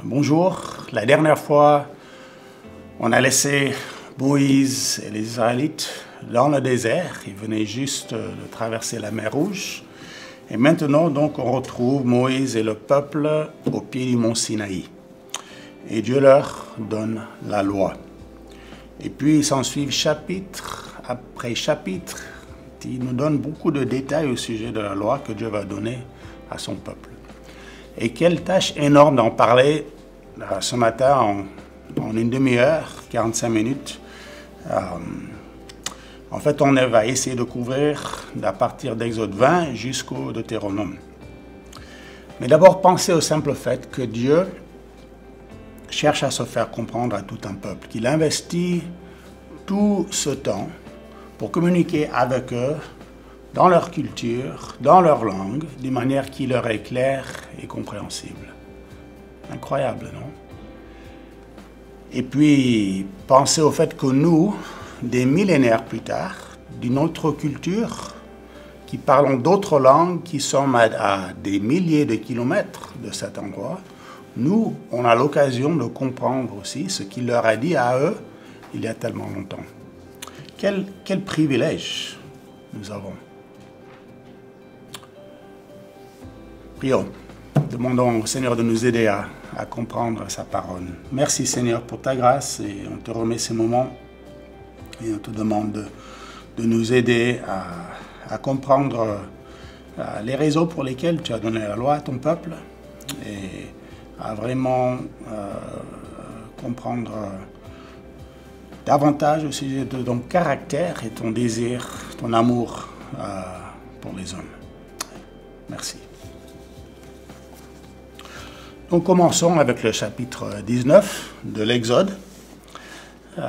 Bonjour, la dernière fois, on a laissé Moïse et les Israélites dans le désert. Ils venaient juste de traverser la mer Rouge. Et maintenant, donc, on retrouve Moïse et le peuple au pied du mont Sinaï. Et Dieu leur donne la loi. Et puis, il s'ensuit chapitre après chapitre. Il nous donne beaucoup de détails au sujet de la loi que Dieu va donner à son peuple. Et quelle tâche énorme d'en parler ce matin en une demi-heure, 45 minutes. En fait, on va essayer de couvrir à partir d'Exode 20 jusqu'au Deutéronome. Mais d'abord, pensez au simple fait que Dieu cherche à se faire comprendre à tout un peuple, qu'il investit tout ce temps pour communiquer avec eux dans leur culture, dans leur langue, d'une manière qui leur est claire et compréhensible. Incroyable, non? Et puis, pensez au fait que nous, des millénaires plus tard, d'une autre culture, qui parlons d'autres langues, qui sommes à des milliers de kilomètres de cet endroit, nous, on a l'occasion de comprendre aussi ce qu'il leur a dit à eux il y a tellement longtemps. Quel privilège nous avons. Prions. Demandons au Seigneur de nous aider à comprendre sa parole. Merci Seigneur pour ta grâce et on te remet ces moments et on te demande de nous aider à comprendre les raisons pour lesquelles tu as donné la loi à ton peuple et à vraiment comprendre davantage au sujet de ton caractère et ton désir, ton amour pour les hommes. Merci. Donc commençons avec le chapitre 19 de l'Exode. On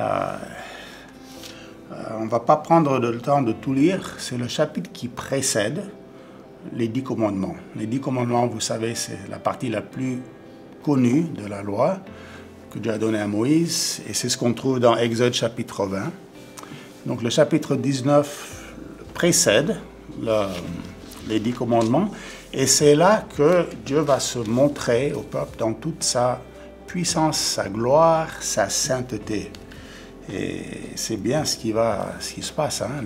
ne va pas prendre le temps de tout lire, c'est le chapitre qui précède les 10 commandements. Les 10 commandements, vous savez, c'est la partie la plus connue de la loi que Dieu a donnée à Moïse, et c'est ce qu'on trouve dans Exode chapitre 20. Donc le chapitre 19 précède les 10 commandements, et c'est là que Dieu va se montrer au peuple dans toute sa puissance, sa gloire, sa sainteté. Et c'est bien ce qui se passe. Hein?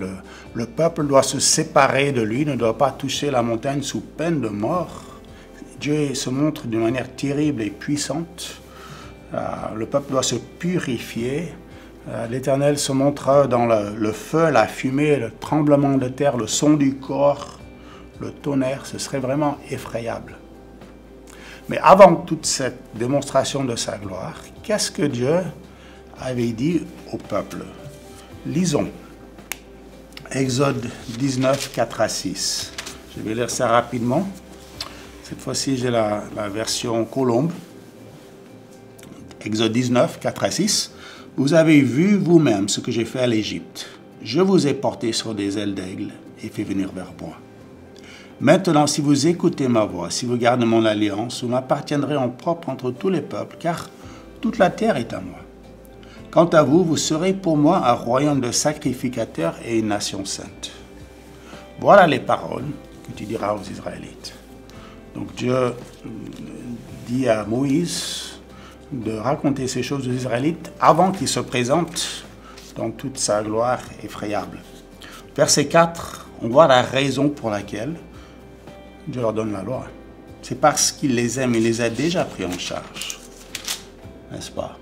Le peuple doit se séparer de lui, ne doit pas toucher la montagne sous peine de mort. Dieu se montre d'une manière terrible et puissante. Le peuple doit se purifier. L'Éternel se montre dans le feu, la fumée, le tremblement de terre, le son du corps, le tonnerre, ce serait vraiment effrayable. Mais avant toute cette démonstration de sa gloire, qu'est-ce que Dieu avait dit au peuple? Lisons. Exode 19, 4 à 6. Je vais lire ça rapidement. Cette fois-ci, j'ai la version Colombe. Exode 19, 4 à 6. Vous avez vu vous-même ce que j'ai fait à l'Égypte. Je vous ai porté sur des ailes d'aigle et fait venir vers moi. Maintenant, si vous écoutez ma voix, si vous gardez mon alliance, vous m'appartiendrez en propre entre tous les peuples, car toute la terre est à moi. Quant à vous, vous serez pour moi un royaume de sacrificateurs et une nation sainte. Voilà les paroles que tu diras aux Israélites. Donc Dieu dit à Moïse de raconter ces choses aux Israélites avant qu'il se présente dans toute sa gloire effrayable. Verset 4, on voit la raison pour laquelle Dieu leur donne la loi. C'est parce qu'il les aime, il les a déjà pris en charge. N'est-ce pas?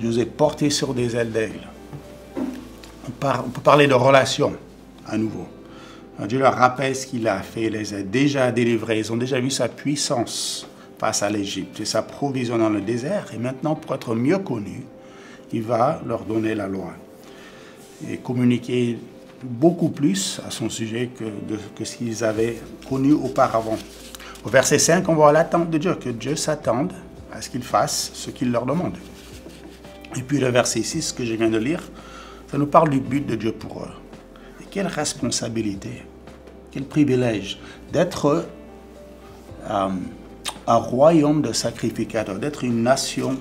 Je vous ai portés sur des ailes d'aigle. On peut parler de relation à nouveau. Dieu leur rappelle ce qu'il a fait, il les a déjà délivrés, ils ont déjà vu sa puissance face à l'Égypte et sa provision dans le désert. Et maintenant, pour être mieux connus, il va leur donner la loi et communiquer beaucoup plus à son sujet que ce qu'ils avaient connu auparavant. Au verset 5, on voit l'attente de Dieu, que Dieu s'attende à ce qu'ils fassent ce qu'il leur demande. Et puis le verset 6 que je viens de lire, ça nous parle du but de Dieu pour eux. Et quelle responsabilité, quel privilège d'être un royaume de sacrificateurs, d'être une nation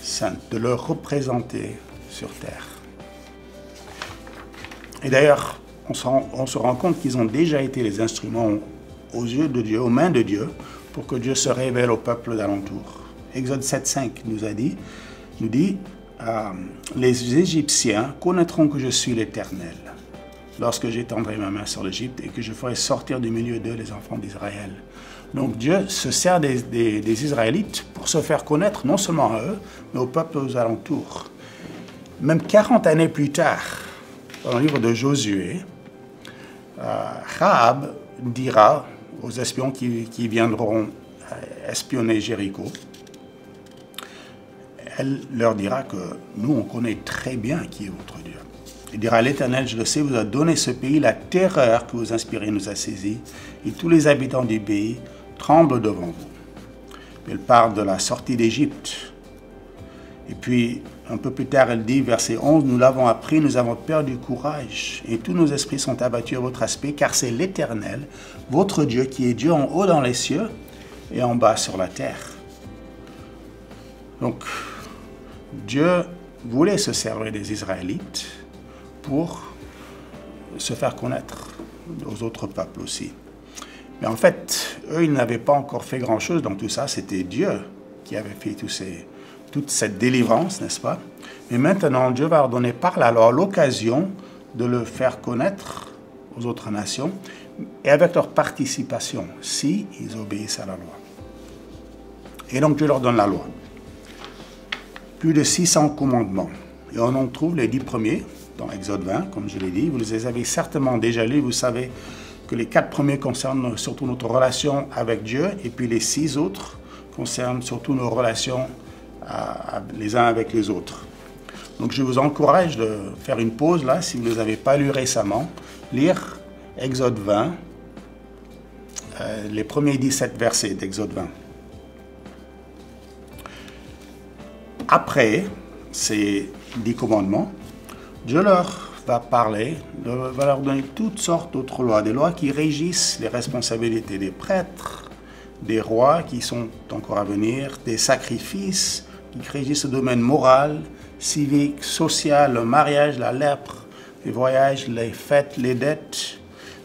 sainte, de le représenter sur terre. Et d'ailleurs, on se rend compte qu'ils ont déjà été les instruments aux yeux de Dieu, aux mains de Dieu, pour que Dieu se révèle au peuple d'alentour. Exode 7,5 nous dit les Égyptiens connaîtront que je suis l'Éternel lorsque j'étendrai ma main sur l'Égypte et que je ferai sortir du milieu d'eux les enfants d'Israël. Donc Dieu se sert des Israélites pour se faire connaître non seulement à eux, mais au peuple aux alentours. Même 40 années plus tard, dans le livre de Josué, Rahab dira aux espions qui viendront espionner Jéricho, elle leur dira que nous, on connaît très bien qui est votre Dieu. Il dira, l'Éternel, je le sais, vous a donné ce pays, la terreur que vous inspirez nous a saisis, et tous les habitants du pays tremblent devant vous. Elle parle de la sortie d'Égypte. Et puis, un peu plus tard, elle dit, verset 11, « Nous l'avons appris, nous avons perdu courage, et tous nos esprits sont abattus à votre aspect, car c'est l'Éternel, votre Dieu, qui est Dieu en haut dans les cieux et en bas sur la terre. » Donc, Dieu voulait se servir des Israélites pour se faire connaître aux autres peuples aussi. Mais en fait, eux, ils n'avaient pas encore fait grand-chose dans tout ça. C'était Dieu qui avait fait toute cette délivrance, n'est-ce pas? Mais maintenant, Dieu va leur donner par la loi l'occasion de le faire connaître aux autres nations et avec leur participation, si ils obéissent à la loi. Et donc, Dieu leur donne la loi. Plus de 600 commandements. Et on en trouve les 10 premiers dans Exode 20, comme je l'ai dit. Vous les avez certainement déjà lus. Vous savez que les 4 premiers concernent surtout notre relation avec Dieu, et puis les 6 autres concernent surtout nos relations les uns avec les autres. Donc je vous encourage de faire une pause là, si vous ne les avez pas lus récemment, lire Exode 20, les premiers 17 versets d'Exode 20. Après ces 10 commandements, Dieu leur va leur donner toutes sortes d'autres lois, des lois qui régissent les responsabilités des prêtres, des rois qui sont encore à venir, des sacrifices qui régissent le domaine moral, civique, social, le mariage, la lèpre, les voyages, les fêtes, les dettes.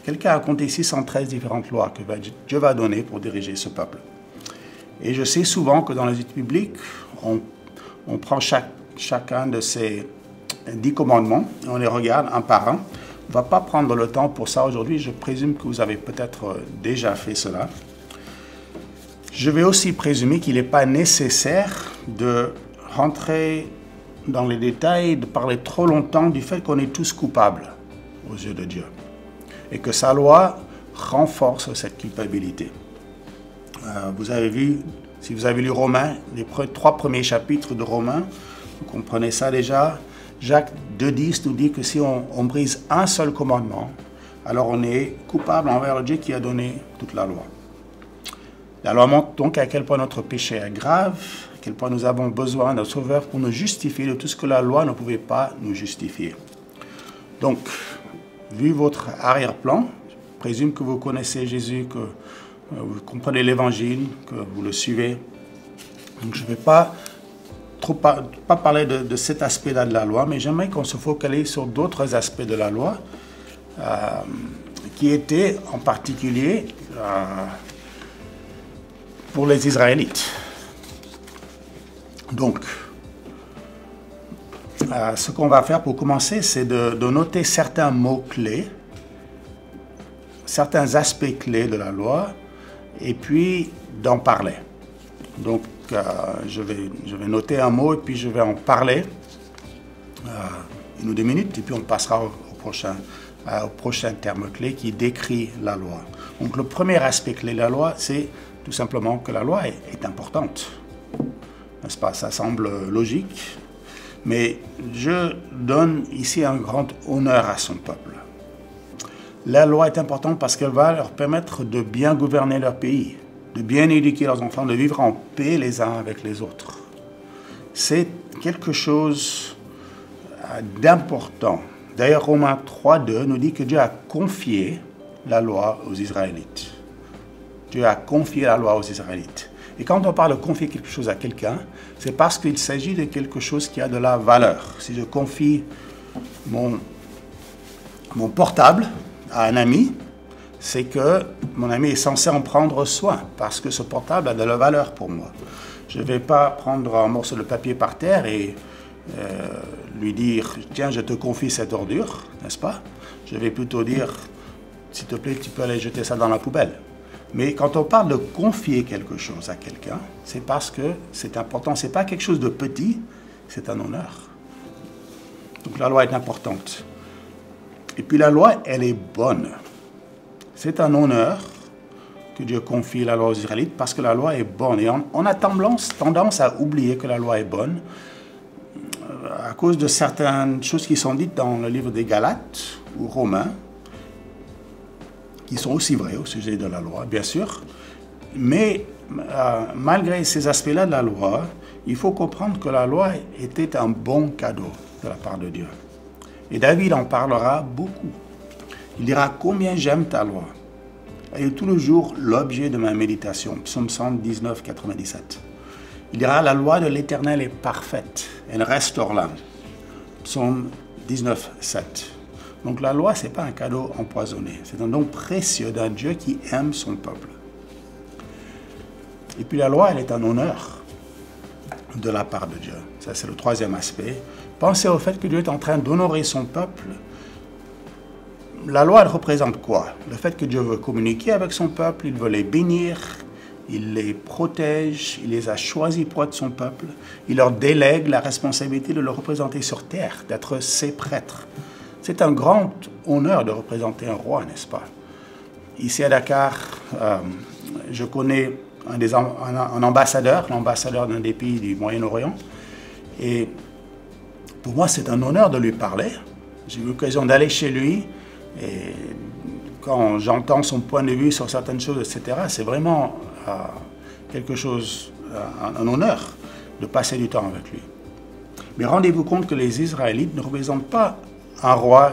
Quelqu'un a compté 613 différentes lois que Dieu va donner pour diriger ce peuple. Et je sais souvent que dans les études bibliques, on prend chacun de ces 10 commandements et on les regarde un par un. On ne va pas prendre le temps pour ça aujourd'hui. Je présume que vous avez peut-être déjà fait cela. Je vais aussi présumer qu'il n'est pas nécessaire de rentrer dans les détails, de parler trop longtemps du fait qu'on est tous coupables aux yeux de Dieu et que sa loi renforce cette culpabilité. Vous avez vu, si vous avez lu Romains, les 3 premiers chapitres de Romains, vous comprenez ça déjà. Jacques 2,10 nous dit que si on brise un seul commandement, alors on est coupable envers le Dieu qui a donné toute la loi. La loi montre donc à quel point notre péché est grave, à quel point nous avons besoin d'un sauveur pour nous justifier de tout ce que la loi ne pouvait pas nous justifier. Donc, vu votre arrière-plan, je présume que vous connaissez Jésus, que vous comprenez l'Évangile, que vous le suivez. Donc, je ne vais pas parler de cet aspect-là de la loi, mais j'aimerais qu'on se focalise sur d'autres aspects de la loi, qui étaient en particulier pour les Israélites. Donc, ce qu'on va faire pour commencer, c'est de noter certains mots-clés, certains aspects clés de la loi, et puis d'en parler. Donc, je vais noter un mot et puis je vais en parler 1 ou 2 minutes, et puis on passera au prochain terme clé qui décrit la loi. Donc, le premier aspect clé de la loi, c'est tout simplement que la loi est importante. N'est-ce pas? Ça semble logique, mais Dieu donne ici un grand honneur à son peuple. La loi est importante parce qu'elle va leur permettre de bien gouverner leur pays, de bien éduquer leurs enfants, de vivre en paix les uns avec les autres. C'est quelque chose d'important. D'ailleurs, Romains 3,2 nous dit que Dieu a confié la loi aux Israélites. Dieu a confié la loi aux Israélites. Et quand on parle de confier quelque chose à quelqu'un, c'est parce qu'il s'agit de quelque chose qui a de la valeur. Si je confie mon portable à un ami, c'est que mon ami est censé en prendre soin, parce que ce portable a de la valeur pour moi. Je ne vais pas prendre un morceau de papier par terre et lui dire « Tiens, je te confie cette ordure », n'est-ce pas? Je vais plutôt dire « S'il te plaît, tu peux aller jeter ça dans la poubelle ». Mais quand on parle de confier quelque chose à quelqu'un, c'est parce que c'est important. Ce n'est pas quelque chose de petit, c'est un honneur. Donc la loi est importante. Et puis la loi, elle est bonne. C'est un honneur que Dieu confie la loi aux Israélites parce que la loi est bonne. Et on a tendance à oublier que la loi est bonne à cause de certaines choses qui sont dites dans le livre des Galates ou Romains, qui sont aussi vraies au sujet de la loi, bien sûr. Mais malgré ces aspects-là de la loi, il faut comprendre que la loi était un bon cadeau de la part de Dieu. Et David en parlera beaucoup. Il dira « Combien j'aime ta loi ». Elle est tout le jour l'objet de ma méditation. Psaume 119, 97. Il dira « La loi de l'Éternel est parfaite, elle restaure l'âme ». Psaume 19, 7. Donc la loi, ce n'est pas un cadeau empoisonné. C'est un don précieux d'un Dieu qui aime son peuple. Et puis la loi, elle est un honneur de la part de Dieu. Ça, c'est le troisième aspect. Pensez au fait que Dieu est en train d'honorer son peuple. La loi, elle représente quoi? Le fait que Dieu veut communiquer avec son peuple, il veut les bénir, il les protège, il les a choisis pour être son peuple. Il leur délègue la responsabilité de le représenter sur terre, d'être ses prêtres. C'est un grand honneur de représenter un roi, n'est-ce pas? Ici à Dakar, je connais un ambassadeur, l'ambassadeur d'un des pays du Moyen-Orient. Et pour moi, c'est un honneur de lui parler. J'ai eu l'occasion d'aller chez lui. Et quand j'entends son point de vue sur certaines choses, etc., c'est vraiment quelque chose, un honneur de passer du temps avec lui. Mais rendez-vous compte que les Israélites ne représentent pas un roi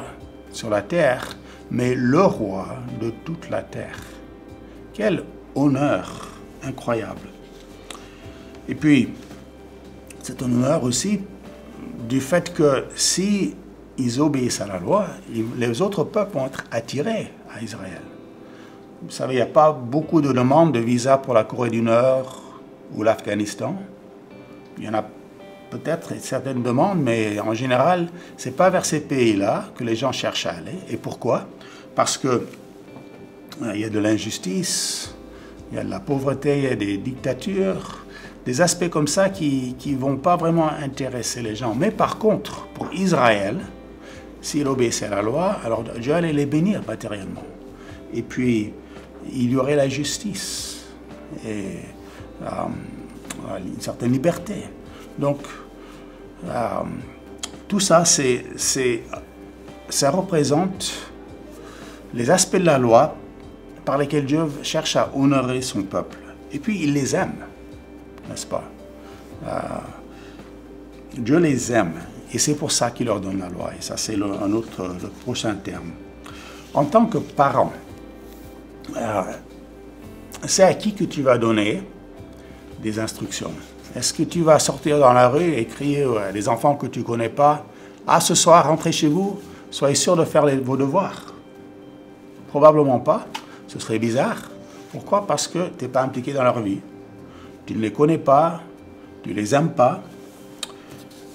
sur la terre, mais le roi de toute la terre. Quel honneur incroyable. Et puis, c'est un honneur aussi du fait que si ils obéissent à la loi, les autres peuples vont être attirés à Israël. Vous savez, il n'y a pas beaucoup de demandes de visa pour la Corée du Nord ou l'Afghanistan. Il y en a peut-être certaines demandes, mais en général, ce n'est pas vers ces pays-là que les gens cherchent à aller. Et pourquoi? Parce qu'il y a de l'injustice, il y a de la pauvreté, il y a des dictatures, des aspects comme ça qui ne vont pas vraiment intéresser les gens. Mais par contre, pour Israël, s'il obéissait à la loi, alors Dieu allait les bénir matériellement. Et puis, il y aurait la justice et une certaine liberté. Donc, tout ça, ça représente les aspects de la loi par lesquels Dieu cherche à honorer son peuple. Et puis, il les aime, n'est-ce pas? Dieu les aime. Et c'est pour ça qu'il leur donne la loi. Et ça, c'est le prochain terme. En tant que parent, c'est à qui que tu vas donner des instructions? Est-ce que tu vas sortir dans la rue et crier à des enfants que tu ne connais pas, « Ah, ce soir, rentrez chez vous, soyez sûr de faire vos devoirs ». Probablement pas. Ce serait bizarre. Pourquoi? Parce que tu n'es pas impliqué dans leur vie. Tu ne les connais pas, tu ne les aimes pas.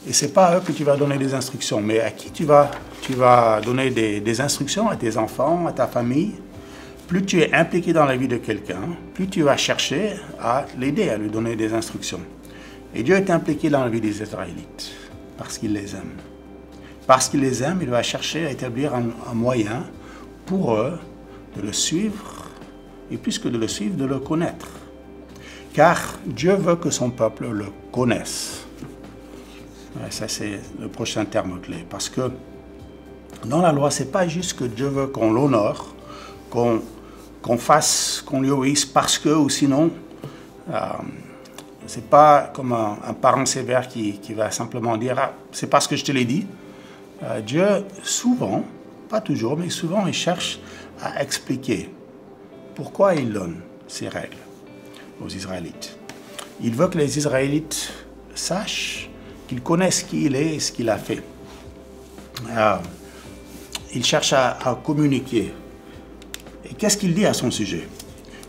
Et ce n'est pas à eux que tu vas donner des instructions. Mais à qui tu vas donner des instructions? À tes enfants, à ta famille. Plus tu es impliqué dans la vie de quelqu'un, plus tu vas chercher à l'aider, à lui donner des instructions. Et Dieu est impliqué dans la vie des Israélites parce qu'il les aime. Parce qu'il les aime, il va chercher à établir un moyen pour eux de le suivre, et plus que de le suivre, de le connaître. Car Dieu veut que son peuple le connaisse. Et ça, c'est le prochain terme clé. Parce que dans la loi, ce n'est pas juste que Dieu veut qu'on l'honore, qu'on lui obéisse parce que, ou sinon, c'est pas comme un parent sévère qui va simplement dire « Ah, c'est parce que je te l'ai dit ». Dieu, souvent, pas toujours, mais souvent, il cherche à expliquer pourquoi il donne ces règles aux Israélites. Il veut que les Israélites sachent, qu'ils connaissent qui il est et ce qu'il a fait. Il cherche à communiquer. Et qu'est-ce qu'il dit à son sujet?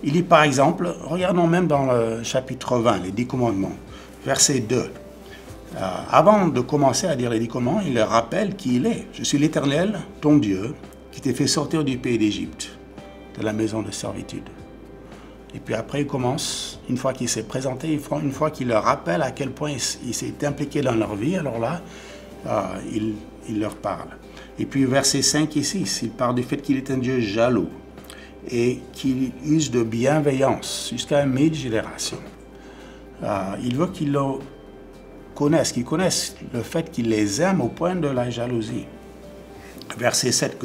Il dit par exemple, regardons même dans le chapitre 20, les 10 commandements, verset 2. Avant de commencer à dire les 10 commandements, il leur rappelle qui il est. Je suis l'Éternel, ton Dieu, qui t'ai fait sortir du pays d'Égypte, de la maison de servitude. Et puis après, il commence, une fois qu'il s'est présenté, une fois qu'il leur rappelle à quel point il s'est impliqué dans leur vie, alors là, il leur parle. Et puis versets 5 et 6, il parle du fait qu'il est un Dieu jaloux et qu'il use de bienveillance jusqu'à 1000 générations. Il veut qu'ils le connaissent, qu'ils connaissent le fait qu'il les aime au point de la jalousie. Verset 7,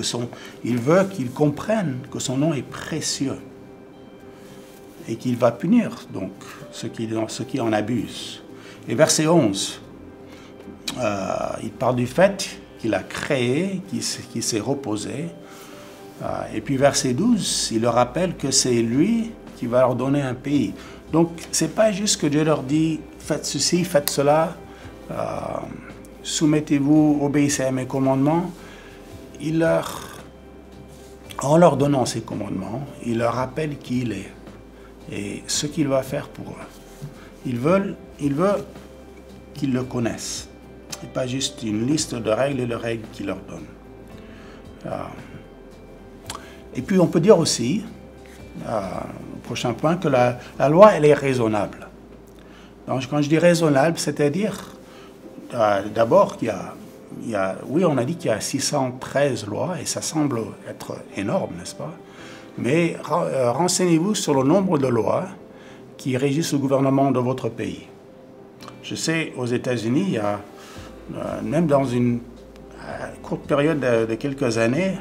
il veut qu'ils comprennent que son nom est précieux et qu'il va punir donc ceux qui en abusent. Et verset 11, il parle du fait qu'il a créé, qu'il s'est reposé. Et puis verset 12, il leur rappelle que c'est lui qui va leur donner un pays. Donc, ce n'est pas juste que Dieu leur dit, faites ceci, faites cela, soumettez-vous, obéissez à mes commandements. En leur donnant ces commandements, il leur rappelle qui il est et ce qu'il va faire pour eux. Il veut qu'ils le connaissent. Ce n'est pas juste une liste de règles et de règles qu'il leur donne. Et puis on peut dire aussi, au prochain point, que la loi, elle est raisonnable. Donc quand je dis raisonnable, c'est-à-dire d'abord qu'il y a, oui, on a dit qu'il y a 613 lois, et ça semble être énorme, n'est-ce pas? Mais renseignez-vous sur le nombre de lois qui régissent le gouvernement de votre pays. Je sais, aux États-Unis, il y a, même dans une courte période de quelques années,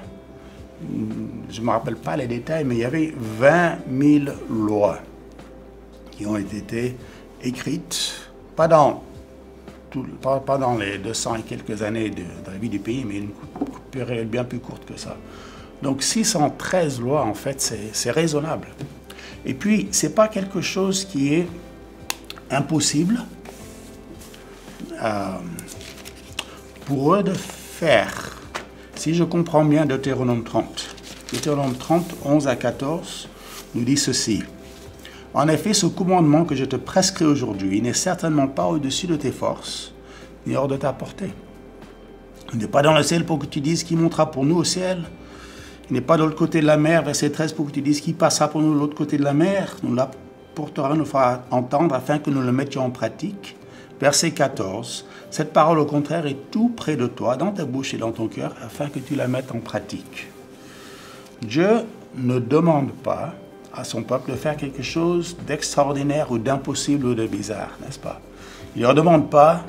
je ne me rappelle pas les détails, mais il y avait 20 000 lois qui ont été écrites, pas dans les 200 et quelques années de la vie du pays, mais une période bien plus courte que ça. Donc 613 lois, en fait, c'est raisonnable. Et puis, ce n'est pas quelque chose qui est impossible pour eux de faire. Si je comprends bien Deutéronome 30, Deutéronome 30, 11 à 14, nous dit ceci. En effet, ce commandement que je te prescris aujourd'hui n'est certainement pas au-dessus de tes forces, ni hors de ta portée. Il n'est pas dans le ciel pour que tu dises qui montera pour nous au ciel. Il n'est pas de l'autre côté de la mer, verset 13, pour que tu dises qui passera pour nous de l'autre côté de la mer. Nous l'apportera, nous fera entendre afin que nous le mettions en pratique. Verset 14, cette parole au contraire est tout près de toi, dans ta bouche et dans ton cœur, afin que tu la mettes en pratique. Dieu ne demande pas à son peuple de faire quelque chose d'extraordinaire ou d'impossible ou de bizarre, n'est-ce pas? Il ne leur demande pas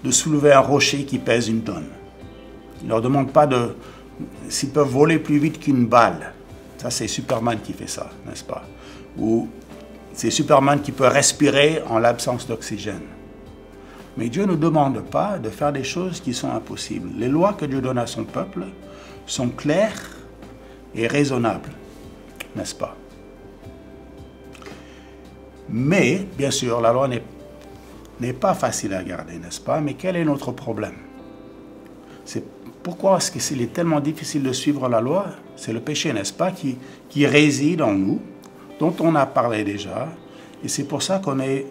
de soulever un rocher qui pèse 1 tonne. Il ne leur demande pas s'ils peuvent voler plus vite qu'une balle. Ça, c'est Superman qui fait ça, n'est-ce pas? Ou c'est Superman qui peut respirer en l'absence d'oxygène. Mais Dieu ne demande pas de faire des choses qui sont impossibles. Les lois que Dieu donne à son peuple sont claires et raisonnables, n'est-ce pas? Mais, bien sûr, la loi n'est pas facile à garder, n'est-ce pas? Mais quel est notre problème? Pourquoi est-ce qu'il est tellement difficile de suivre la loi? C'est le péché, n'est-ce pas, qui réside en nous, dont on a parlé déjà. Et c'est pour ça qu'on n'est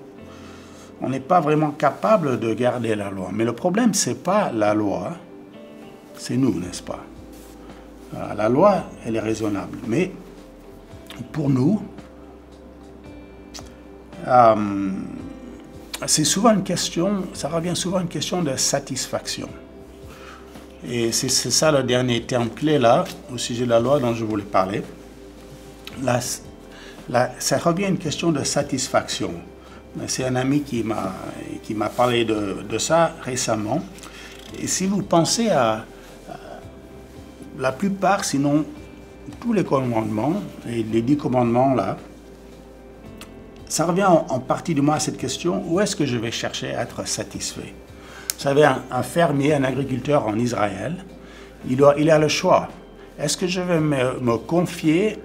pas vraiment capable de garder la loi. Mais le problème, ce n'est pas la loi, c'est nous, n'est-ce pas? La loi, elle est raisonnable. Mais pour nous, c'est souvent une question, ça revient souvent à une question de satisfaction. Et c'est ça le dernier terme clé là, au sujet de la loi dont je voulais parler. Ça revient à une question de satisfaction. C'est un ami qui m'a parlé de ça récemment. Et si vous pensez à la plupart, sinon tous les commandements, et les 10 commandements là, ça revient en partie du moins à cette question, où est-ce que je vais chercher à être satisfait? Vous savez, un fermier, un agriculteur en Israël, il a le choix. Est-ce que je vais me confier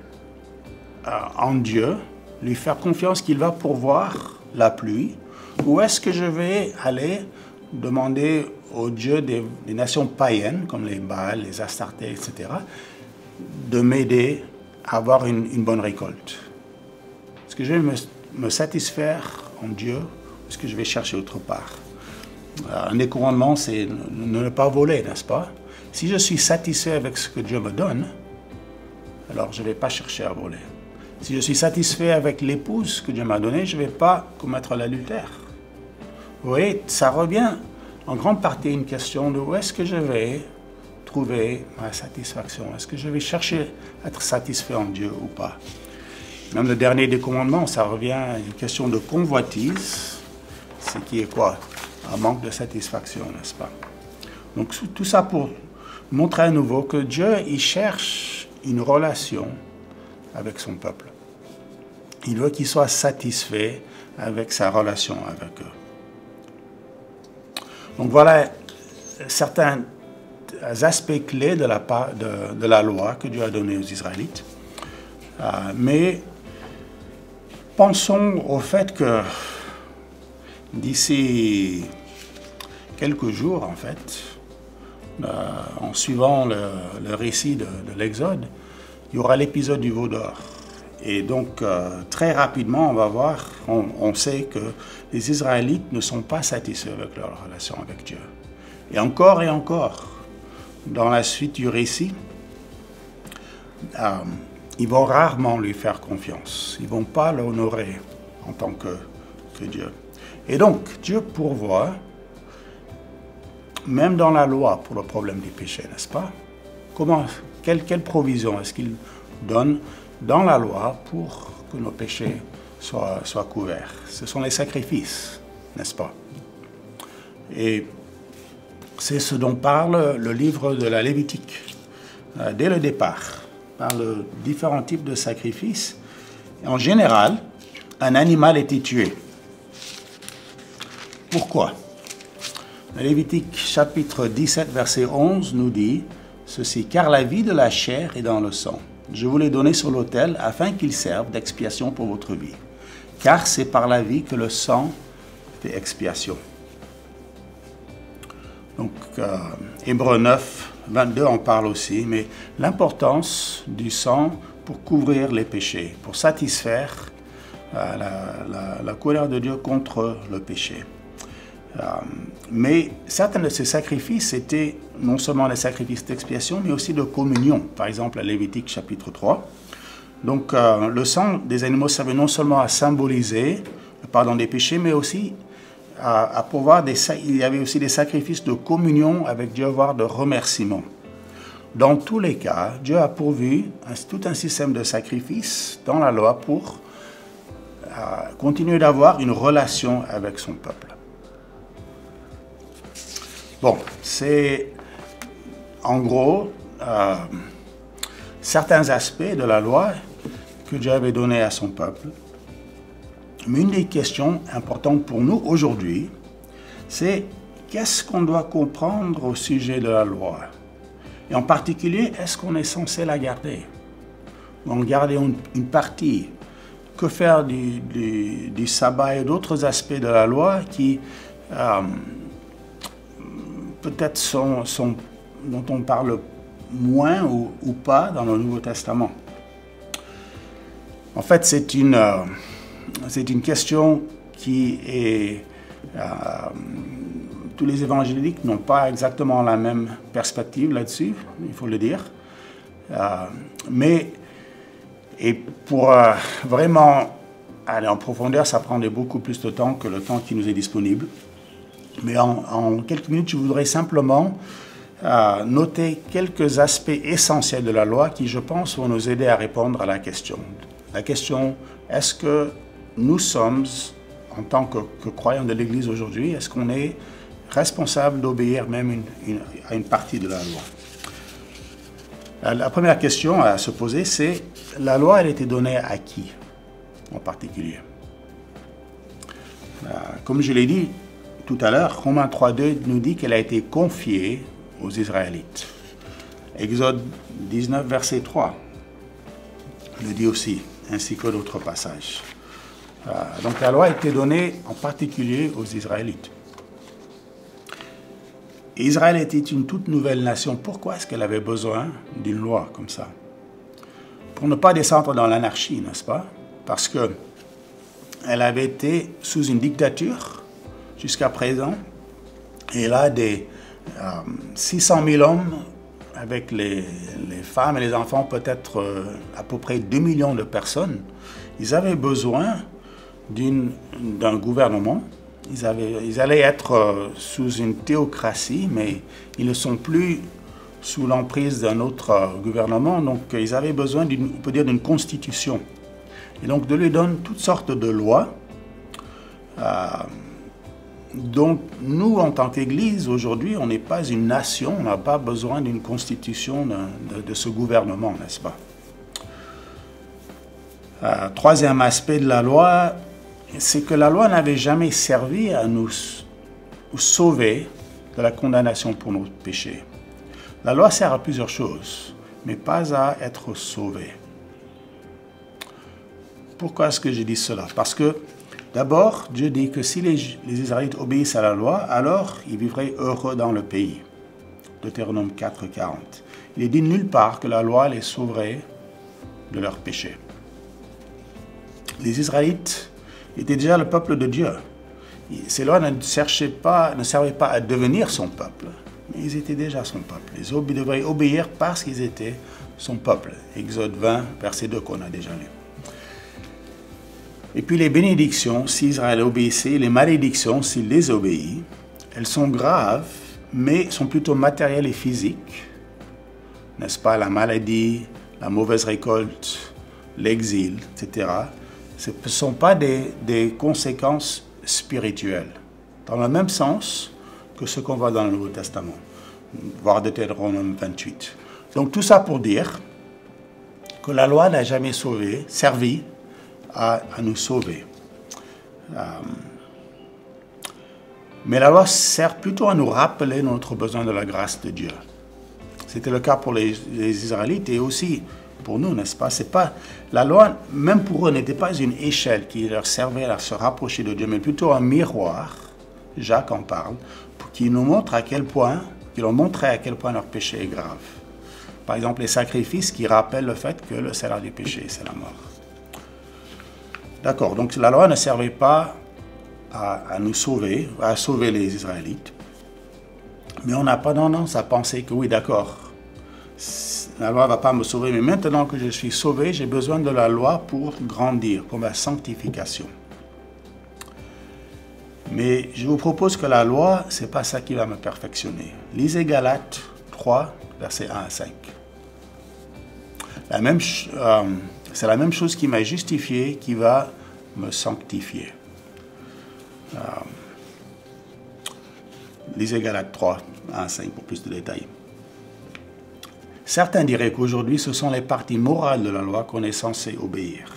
en Dieu, lui faire confiance qu'il va pourvoir la pluie, ou est-ce que je vais aller demander aux dieux des nations païennes, comme les Baals, les Astartés, etc., de m'aider à avoir une bonne récolte? Est-ce que je vais me satisfaire en Dieu ou est-ce que je vais chercher autre part? Un des commandements, c'est ne pas voler, n'est-ce pas? Si je suis satisfait avec ce que Dieu me donne, alors je ne vais pas chercher à voler. Si je suis satisfait avec l'épouse que Dieu m'a donnée, je ne vais pas commettre l'adultère. Vous voyez, ça revient en grande partie à une question de où est-ce que je vais trouver ma satisfaction. Est-ce que je vais chercher à être satisfait en Dieu ou pas? Même le dernier des commandements, ça revient à une question de convoitise, ce qui est quoi? Un manque de satisfaction, n'est-ce pas? Donc tout ça pour montrer à nouveau que Dieu, il cherche une relation avec son peuple. Il veut qu'il soit satisfait avec sa relation avec eux. Donc voilà certains aspects clés de la loi que Dieu a donnée aux Israélites. Mais pensons au fait que d'ici quelques jours, en fait, en suivant le récit de l'Exode, il y aura l'épisode du veau d'or. Et donc, très rapidement, on va voir, on sait que les Israélites ne sont pas satisfaits avec leur relation avec Dieu. Et encore, dans la suite du récit, ils vont rarement lui faire confiance. Ils ne vont pas l'honorer en tant que Dieu. Et donc, Dieu pourvoit, même dans la loi, pour le problème du péché, n'est-ce pas? Quelle provision est-ce qu'il donne dans la loi pour que nos péchés soient couverts? Ce sont les sacrifices, n'est-ce pas? Et c'est ce dont parle le livre de la Lévitique. Dès le départ, par le différents types de sacrifices. Et en général, un animal était tué. Pourquoi? Lévitique chapitre 17, verset 11 nous dit ceci: « Car la vie de la chair est dans le sang. Je vous l'ai donné sur l'autel afin qu'il serve d'expiation pour votre vie. Car c'est par la vie que le sang fait expiation. » Donc, Hébreux 9, 22 en parle aussi, mais l'importance du sang pour couvrir les péchés, pour satisfaire la colère de Dieu contre le péché. Mais certains de ces sacrifices étaient non seulement des sacrifices d'expiation, mais aussi de communion. Par exemple, à Lévitique chapitre 3. Donc, le sang des animaux servait non seulement à symboliser le pardon des péchés, mais aussi à pouvoir il y avait aussi des sacrifices de communion avec Dieu, voire de remerciement. Dans tous les cas, Dieu a pourvu tout un système de sacrifices dans la loi pour continuer d'avoir une relation avec son peuple. Bon, c'est en gros certains aspects de la loi que Dieu avait donné à son peuple. Mais une des questions importantes pour nous aujourd'hui, c'est qu'est-ce qu'on doit comprendre au sujet de la loi? Et en particulier, est-ce qu'on est censé la garder? En garder une partie? Que faire du sabbat et d'autres aspects de la loi qui peut-être dont on parle moins ou pas dans le Nouveau Testament? En fait, c'est une question qui est... tous les évangéliques n'ont pas exactement la même perspective là-dessus, il faut le dire. Et pour vraiment aller en profondeur, ça prendrait beaucoup plus de temps que le temps qui nous est disponible. Mais en quelques minutes, je voudrais simplement noter quelques aspects essentiels de la loi qui, je pense, vont nous aider à répondre à la question. La question, est-ce que nous sommes, en tant que croyants de l'Église aujourd'hui, est-ce qu'on est responsable d'obéir même à une partie de la loi? La première question à se poser, c'est la loi, elle a été donnée à qui en particulier? Comme je l'ai dit tout à l'heure, Romains 3.2 nous dit qu'elle a été confiée aux Israélites. Exode 19, verset 3 le dit aussi, ainsi que d'autres passages. Donc la loi a été donnée en particulier aux Israélites. Et Israël était une toute nouvelle nation. Pourquoi est-ce qu'elle avait besoin d'une loi comme ça? Pour ne pas descendre dans l'anarchie, n'est-ce pas? Parce que elle avait été sous une dictature jusqu'à présent. Et là, 600 000 hommes, avec les femmes et les enfants, peut-être à peu près 2 millions de personnes, ils avaient besoin d'un gouvernement. Ils allaient être sous une théocratie, mais ils ne sont plus sous l'emprise d'un autre gouvernement. Donc, ils avaient besoin, on peut dire, d'une constitution. Et donc, de lui donner toutes sortes de lois. Donc, nous, en tant qu'Église, aujourd'hui, on n'est pas une nation, on n'a pas besoin d'une constitution de ce gouvernement, n'est-ce pas? Troisième aspect de la loi, c'est que la loi n'avait jamais servi à nous sauver de la condamnation pour nos péchés. La loi sert à plusieurs choses, mais pas à être sauvé. Pourquoi est-ce que je dis cela? Parce que, d'abord, Dieu dit que si les Israélites obéissent à la loi, alors ils vivraient heureux dans le pays. Deutéronome 4, 40. Il est dit nulle part que la loi les sauverait de leurs péchés. Les Israélites étaient déjà le peuple de Dieu. Ces lois ne servaient pas à devenir son peuple, mais ils étaient déjà son peuple. Ils devraient obéir parce qu'ils étaient son peuple. Exode 20, verset 2 qu'on a déjà lu. Et puis les bénédictions, si Israël obéissait, les malédictions, s'il les obéit, elles sont graves, mais sont plutôt matérielles et physiques. N'est-ce pas? La maladie, la mauvaise récolte, l'exil, etc. Ce ne sont pas des conséquences spirituelles, dans le même sens que ce qu'on voit dans le Nouveau Testament, voire Deutéronome 28. Donc tout ça pour dire que la loi n'a jamais servi à nous sauver. Mais la loi sert plutôt à nous rappeler notre besoin de la grâce de Dieu. C'était le cas pour les Israélites et aussi pour nous, n'est-ce pas? La loi, même pour eux, n'était pas une échelle qui leur servait à se rapprocher de Dieu, mais plutôt un miroir, Jacques en parle, qui nous montre qui leur montrait à quel point leur péché est grave. Par exemple, les sacrifices qui rappellent le fait que le salaire du péché, c'est la mort. D'accord, donc la loi ne servait pas à nous sauver, à sauver les Israélites. Mais on n'a pas tendance à penser que oui, d'accord, la loi ne va pas me sauver, mais maintenant que je suis sauvé, j'ai besoin de la loi pour grandir, pour ma sanctification. Mais je vous propose que la loi, ce n'est pas ça qui va me perfectionner. Lisez Galates 3, versets 1 à 5. C'est la même chose qui m'a justifié, qui va me sanctifier. Lisez Galates 3, 1 à 5 pour plus de détails. Certains diraient qu'aujourd'hui, ce sont les parties morales de la loi qu'on est censé obéir.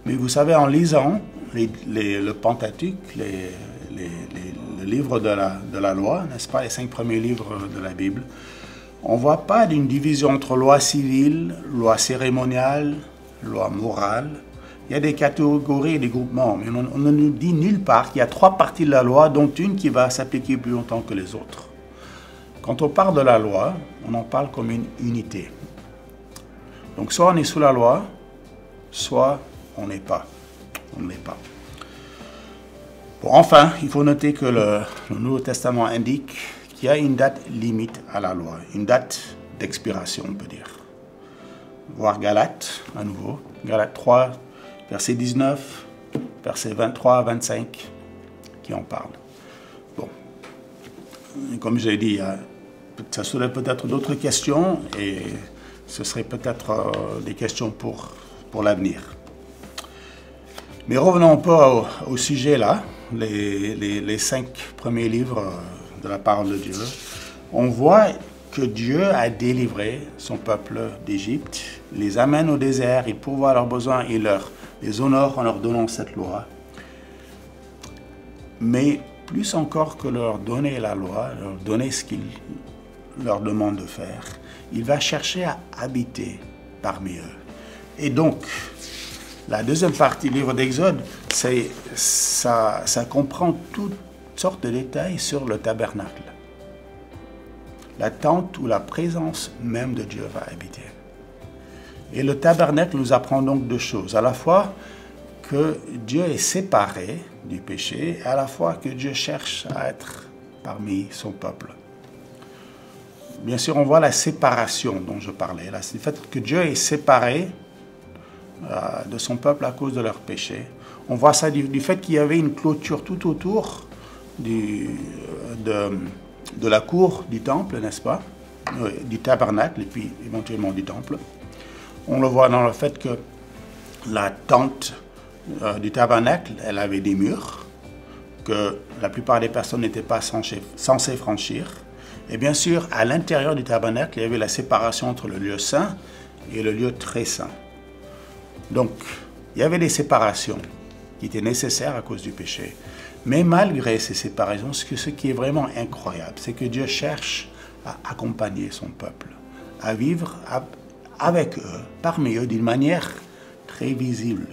Mais vous savez, en lisant le Pentateuque, le livre de la loi, n'est-ce pas, les 5 premiers livres de la Bible, on ne voit pas d'une division entre loi civile, loi cérémoniale, loi morale. Il y a des catégories et des groupements, mais on ne nous dit nulle part qu'il y a 3 parties de la loi, dont une qui va s'appliquer plus longtemps que les autres. Quand on parle de la loi, on en parle comme une unité. Donc soit on est sous la loi, soit on n'est pas. On ne l'est pas. Bon, enfin, il faut noter que le Nouveau Testament indique qu'il y a une date limite à la loi, une date d'expiration, on peut dire. Voir Galates, à nouveau, Galates 3, verset 19, verset 23 à 25, qui en parle. Bon, comme j'ai dit, ça soulève peut-être d'autres questions et ce serait peut-être des questions pour l'avenir. Mais revenons un peu au sujet là, les 5 premiers livres de la parole de Dieu. On voit que Dieu a délivré son peuple d'Égypte, les amène au désert, il pourvoit leurs besoins, il les honore en leur donnant cette loi. Mais plus encore que leur donner la loi, leur donner ce qu'il leur demande de faire, il va chercher à habiter parmi eux. Et donc, la deuxième partie du livre d'Exode, ça comprend toutes sortes de détails sur le tabernacle. La tente où la présence même de Dieu va habiter. Et le tabernacle nous apprend donc 2 choses. À la fois, que Dieu est séparé du péché, et à la fois que Dieu cherche à être parmi son peuple. Bien sûr, on voit la séparation dont je parlais. Là, c'est le fait que Dieu est séparé de son peuple à cause de leur péché. On voit ça du fait qu'il y avait une clôture tout autour de la cour du temple, n'est-ce pas? Du tabernacle et puis éventuellement du temple. On le voit dans le fait que la tente du tabernacle, elle avait des murs que la plupart des personnes n'étaient pas censées franchir. Et bien sûr, à l'intérieur du tabernacle, il y avait la séparation entre le lieu saint et le lieu très saint. Donc, il y avait des séparations qui étaient nécessaires à cause du péché. Mais malgré ces séparations, ce qui est vraiment incroyable, c'est que Dieu cherche à accompagner son peuple, à vivre avec eux, parmi eux, d'une manière très visible.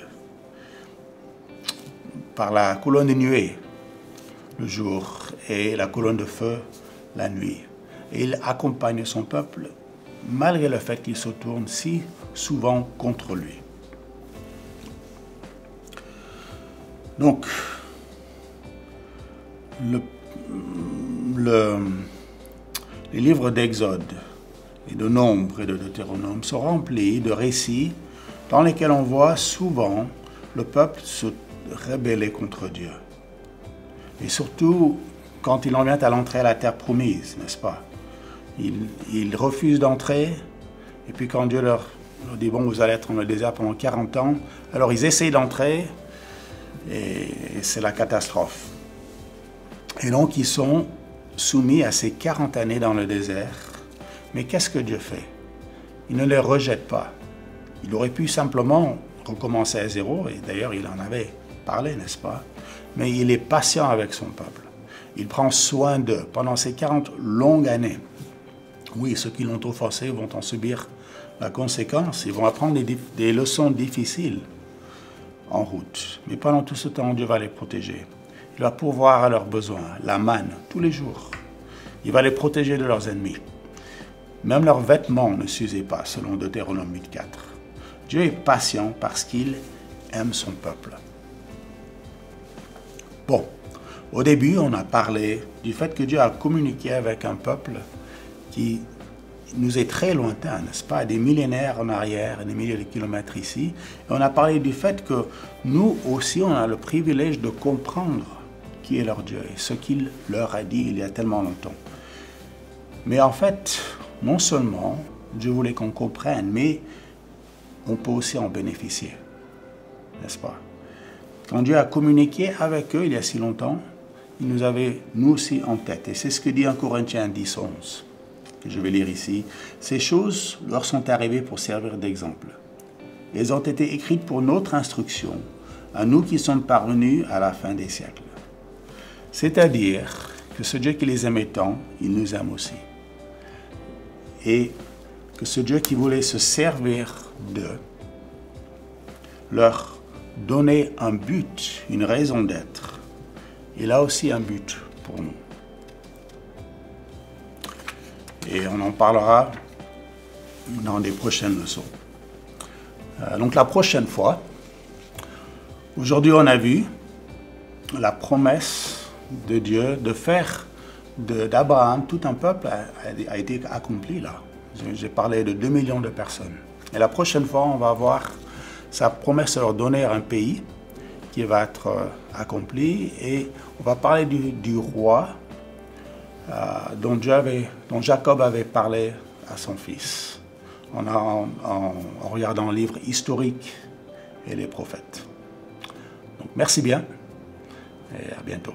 Par la colonne de nuée le jour et la colonne de feu la nuit. Et il accompagne son peuple malgré le fait qu'il se tourne si souvent contre lui. Donc, les livres d'Exode et de Nombre et de Deutéronome sont remplis de récits dans lesquels on voit souvent le peuple se rebeller contre Dieu. Et surtout quand il en vient à l'entrée à la terre promise, n'est-ce pas? Ils refusent d'entrer, et puis quand Dieu leur dit « bon, vous allez être dans le désert pendant 40 ans », alors ils essayent d'entrer, et c'est la catastrophe. Et donc ils sont soumis à ces 40 années dans le désert. Mais qu'est-ce que Dieu fait? Il ne les rejette pas. Il aurait pu simplement recommencer à zéro, et d'ailleurs il en avait parlé, n'est-ce pas? Mais il est patient avec son peuple. Il prend soin d'eux pendant ces 40 longues années. Oui, ceux qui l'ont offensé vont en subir la conséquence. Ils vont apprendre des leçons difficiles en route. Mais pendant tout ce temps, Dieu va les protéger. Il va pourvoir à leurs besoins, la manne, tous les jours. Il va les protéger de leurs ennemis. Même leurs vêtements ne s'usaient pas, selon Deutéronome 8.4. Dieu est patient parce qu'il aime son peuple. Bon, au début, on a parlé du fait que Dieu a communiqué avec un peuple qui nous est très lointain, n'est-ce pas, des millénaires en arrière, des milliers de kilomètres ici. Et on a parlé du fait que nous aussi, on a le privilège de comprendre qui est leur Dieu et ce qu'il leur a dit il y a tellement longtemps. Mais en fait, non seulement Dieu voulait qu'on comprenne, mais on peut aussi en bénéficier, n'est-ce pas? Quand Dieu a communiqué avec eux il y a si longtemps, il nous avait, nous aussi, en tête. Et c'est ce que dit 1 Corinthiens 10.11, que je vais lire ici. Ces choses leur sont arrivées pour servir d'exemple. Elles ont été écrites pour notre instruction, à nous qui sommes parvenus à la fin des siècles. C'est-à-dire que ce Dieu qui les aimait tant, il nous aime aussi. Et que ce Dieu qui voulait se servir d'eux, leur donner un but, une raison d'être, il a aussi un but pour nous. Et on en parlera dans des prochaines leçons. Donc la prochaine fois, aujourd'hui on a vu la promesse de Dieu de faire d'Abraham tout un peuple a été accompli là. J'ai parlé de 2 millions de personnes. Et la prochaine fois, on va voir sa promesse de leur donner un pays qui va être accompli. Et on va parler du roi dont Jacob avait parlé à son fils en regardant le livre historique et les prophètes. Donc merci bien et à bientôt.